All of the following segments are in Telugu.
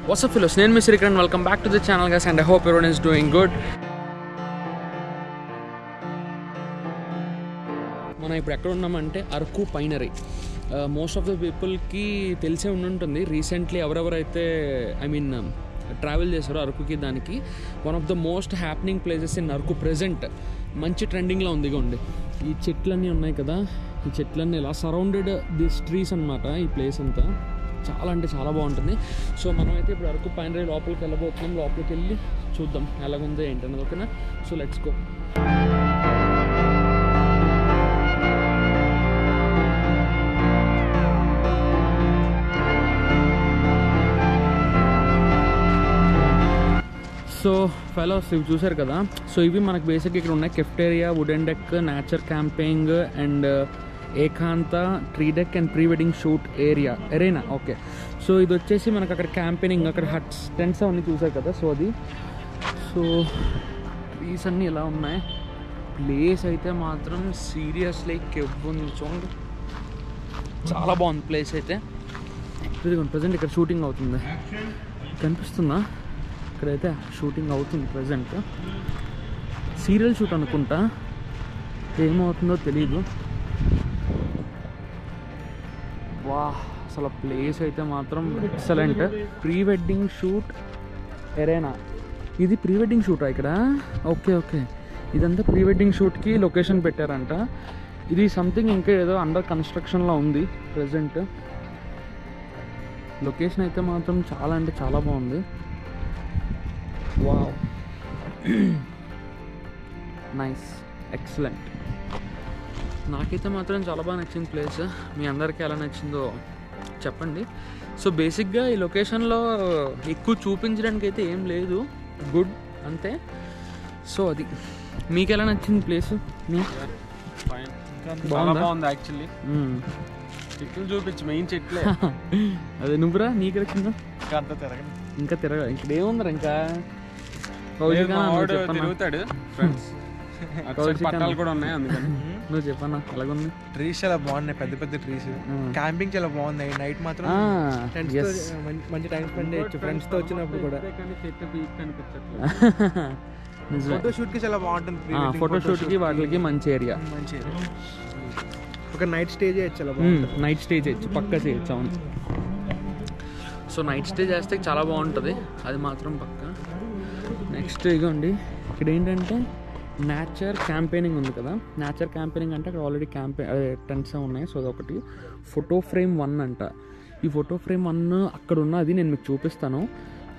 What's up fellows, నేను మీ Srikaran. Welcome back to the channel guys and I hope everyone is doing good. మనం ఇప్పుడు ఎక్కడ ఉన్నామంటే అరకు పైనరీ. మోస్ట్ ఆఫ్ ద పీపుల్కి తెలిసే ఉంటుంది. రీసెంట్లీ ఎవరెవరైతే ట్రావెల్ చేశారో అరకుకి, దానికి one of the most happening places in Araku. Present మంచి ట్రెండింగ్లో ఉంది. ఇగోండి ఈ చెట్లన్నీ ఉన్నాయి కదా, ఈ చెట్లన్నీ ఇలా సరౌండెడ్ దిస్ ట్రీస్ అనమాట. ఈ ప్లేస్ అంతా చాలా అంటే చాలా బాగుంటుంది. సో మనమైతే ఇప్పుడు అరకు పైనరీ లోపలికి వెళ్ళబోతున్నాం. లోపలికి వెళ్ళి చూద్దాం ఎలాగుందో ఏంటన్నది. ఓకేనా? So let's go. So fellows ఇవి చూసారు కదా. సో ఇవి మనకు బేసిక్గా ఇక్కడ ఉన్నాయి. Cafeteria, wooden deck, nature camping and Ekanta, tree deck and pre wedding shoot arena. Okay, so ఇది వచ్చేసి మనకు అక్కడ క్యాంపెయినింగ్, అక్కడ హట్స్, టెంట్స్ అవన్నీ చూసారు కదా. సో అది, సో ట్రీస్ అన్నీ ఇలా ఉన్నాయి. ప్లేస్ అయితే మాత్రం సీరియస్లీ కెవ్వుంది. చూడండి చాలా బాగుంది ప్లేస్ అయితే. ప్రజెంట్ ఇక్కడ షూటింగ్ అవుతుంది, కనిపిస్తుందా? ఇక్కడైతే షూటింగ్ అవుతుంది ప్రజెంట్. సీరియల్ షూట్ అనుకుంటా, ఏమవుతుందో తెలీదు. వా, అసలు ప్లేస్ అయితే మాత్రం ఎక్సలెంట్. Pre wedding shoot ఎరేనా. ఇది ప్రీ వెడ్డింగ్ షూటా ఇక్కడ? ఓకే ఓకే, ఇదంతా ప్రీ వెడ్డింగ్ షూట్కి లొకేషన్ పెట్టారంట. ఇది సంథింగ్ ఇంకా ఏదో అండర్ కన్స్ట్రక్షన్లో ఉంది ప్రజెంట్. లొకేషన్ అయితే మాత్రం చాలా అంటే చాలా బాగుంది. Wow, nice, excellent. నాకైతే మాత్రం చాలా బాగా నచ్చింది ప్లేస్. మీ అందరికీ ఎలా నచ్చిందో చెప్పండి. సో బేసిక్గా ఈ లొకేషన్లో ఎక్కువ చూపించడానికి అయితే ఏం లేదు, గుడ్ అంతే. సో అది మీకు ఎలా నచ్చింది ప్లేస్? బాగుంది యాక్చువల్లీ. చెట్లు చూపించు, మెయిన్ చెట్లే. అదే నువ్వురా, నీకు వచ్చిందా? ఇంకా తిరగ ఇక్కడ ఏముందరా, ఇంకా తిరుగుతాడు ఫ్రెండ్స్. పట్టాలు కూడా ఉన్నాయి, అందుకని నువ్వు చెప్పన్నా ఎలాగుంది? ట్రీస్ చాలా బాగున్నాయి, పెద్ద పెద్ద ట్రీస్. క్యాంపింగ్ చాలా బాగుంది. నైట్ మాత్రం మంచి టైం స్పెండ్ చేయొచ్చు ఫ్రెండ్స్ తో వచ్చినప్పుడు కూడా. ఫోటోషూట్ కి చాలా బాగుంటుంది. ఫోటోషూట్ కి వాటికి మంచి ఏరియా. ఒక నైట్ స్టే చేయొచ్చు, చాలా బాగుంటుంది. నైట్ స్టే చేయొచ్చు, పక్కా చేయొచ్చు. అవును, సో నైట్ స్టే చేస్తే చాలా బాగుంటుంది, అది మాత్రం పక్కా. నెక్స్ట్ ఇగోండి ఇక్కడ ఏంటంటే నేచర్ క్యాంపెయినింగ్ ఉంది కదా. నేచర్ క్యాంపెయినింగ్ అంటే అక్కడ ఆల్రెడీ టెంట్స్ ఉన్నాయి. సో అదొకటి. ఫోటో ఫ్రేమ్ 1 అంట. ఈ ఫోటో ఫ్రేమ్ 1 అక్కడ ఉన్నది నేను మీకు చూపిస్తాను.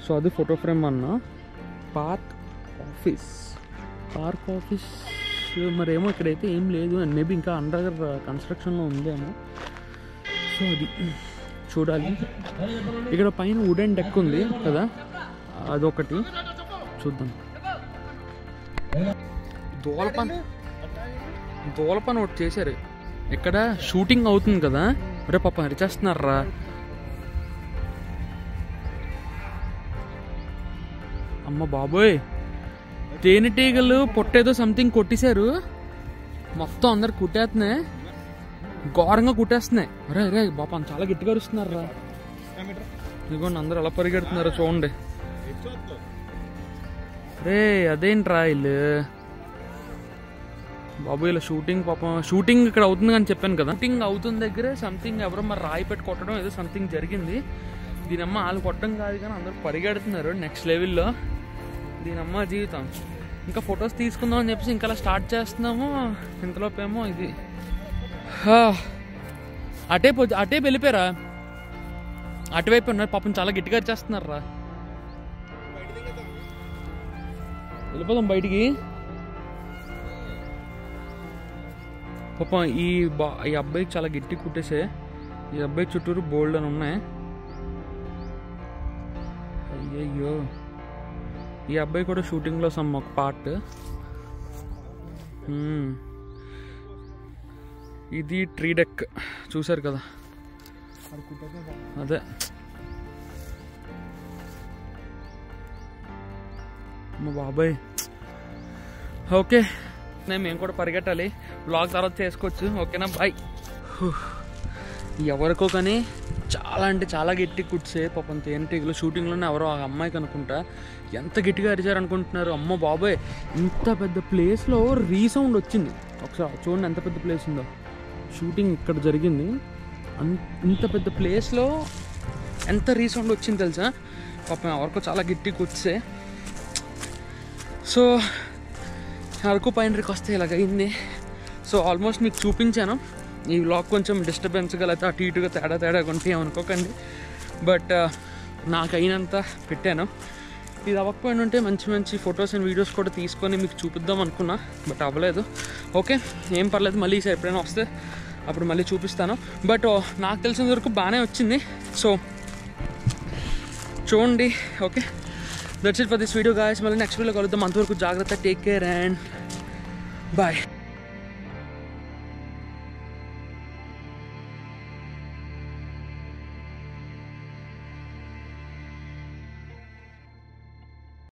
సో అది ఫోటో ఫ్రేమ్ 1. పార్క్ ఆఫీస్ మరేమో ఇక్కడైతే ఏం లేదు, మేబీ ఇంకా అండర్ కన్స్ట్రక్షన్లో ఉందేమో. సో అది చూడాలి. ఇక్కడ పైన వుడెన్ డెక్ ఉంది కదా, అదొకటి చూద్దాం. దోలపని ఒకటి చేశారు ఇక్కడ. షూటింగ్ అవుతుంది కదా, అరే పాప అరిచేస్తున్నారా. అమ్మ బాబోయ్, తేనెటీగలు పొట్టేదో సంథింగ్ కొట్టేశారు. మొత్తం అందరు కుట్టేస్తున్నాయి, ఘోరంగా కుట్టేస్తున్నాయి. అరే అరే పాపం చాలా గట్టిగా అరుస్తున్నారా. ఇదిగోండి అందరు ఎలా పరిగెడుతున్నారు చూడండి. రే అదేంట్రా వీళ్ళు బాబు, ఇలా షూటింగ్ పాపం షూటింగ్ ఇక్కడ అవుతుంది అని చెప్పాను కదా. షూటింగ్ అవుతున్న దగ్గరే సంథింగ్ ఎవరో మరి రాయి పెట్టి కొట్టడం ఏదో సంథింగ్ జరిగింది. దీనమ్మ వాళ్ళు కొట్టడం కాదు కానీ అందరూ పరిగెడుతున్నారు నెక్స్ట్ లెవెల్లో. దీనమ్మ జీవితం. ఇంకా ఫొటోస్ తీసుకుందాం అని చెప్పేసి ఇంకా స్టార్ట్ చేస్తున్నాము. ఇంతలోపేమో ఇది అటే వెళ్ళిపోయారా, అటువైపు ఉన్నారు పాపం, చాలా గట్టిగా చేస్తున్నారా. వెళ్ళిపోదాం బయటికి. పాపం ఈ అబ్బాయికి చాలా గట్టి కుట్టేసే. ఈ అబ్బాయి చుట్టూరు బోల్డ్ అని ఉన్నాయి. అయ్యయ్యో, ఈ అబ్బాయి కూడా షూటింగ్లో సమ్ ఒక పార్ట్. ఇది ట్రీ డెక్ చూసారు కదా, అదే. మా బాబాయ్. ఓకే, మేము కూడా పరిగెట్టాలి. బ్లాగ్ తర్వాత చేసుకోవచ్చు. ఓకేనా, బాయ్. ఎవరికో కానీ చాలా అంటే చాలా గట్టి కుట్సే పాపం తేనెటీగలు. షూటింగ్లోనే ఎవరో ఆ అమ్మాయికి అనుకుంటా ఎంత గట్టిగా అరిచారు అనుకుంటున్నారు. అమ్మ బాబోయ్, ఇంత పెద్ద ప్లేస్లో రీసౌండ్ వచ్చింది. ఒకసారి చూడండి ఎంత పెద్ద ప్లేస్ ఉందో. షూటింగ్ ఇక్కడ జరిగింది, ఇంత పెద్ద ప్లేస్లో ఎంత రీసౌండ్ వచ్చింది తెలుసా. పాపం ఎవరికో చాలా గట్టి కుట్సే. సో అరకు పైనరికి వస్తే ఇలాగైంది. సో ఆల్మోస్ట్ మీకు చూపించాను. ఈ వ్లాగ్ కొంచెం డిస్టర్బెన్స్గా లేకపోతే అటు ఇటుగా తేడా కొంటే ఏమనుకోకండి. బట్ నాకు అయినంత పెట్టాను. ఇది అవ్వకపోయిన ఉంటే మంచి మంచి ఫొటోస్ అండ్ వీడియోస్ కూడా తీసుకొని మీకు చూపిద్దాం అనుకున్నా, బట్ అవ్వలేదు. ఓకే, ఏం పర్లేదు, మళ్ళీ ఈసారి ఎప్పుడైనా వస్తే అప్పుడు మళ్ళీ చూపిస్తాను. బట్ నాకు తెలిసిన వరకు బాగానే వచ్చింది. సో చూడండి. Okay, that's it for this video guys. మళ్ళీ నెక్స్ట్ వీడియో కలుద్దాం. అంతవరకు జాగ్రత్త, టేక్ కేర్ అండ్ బాయ్.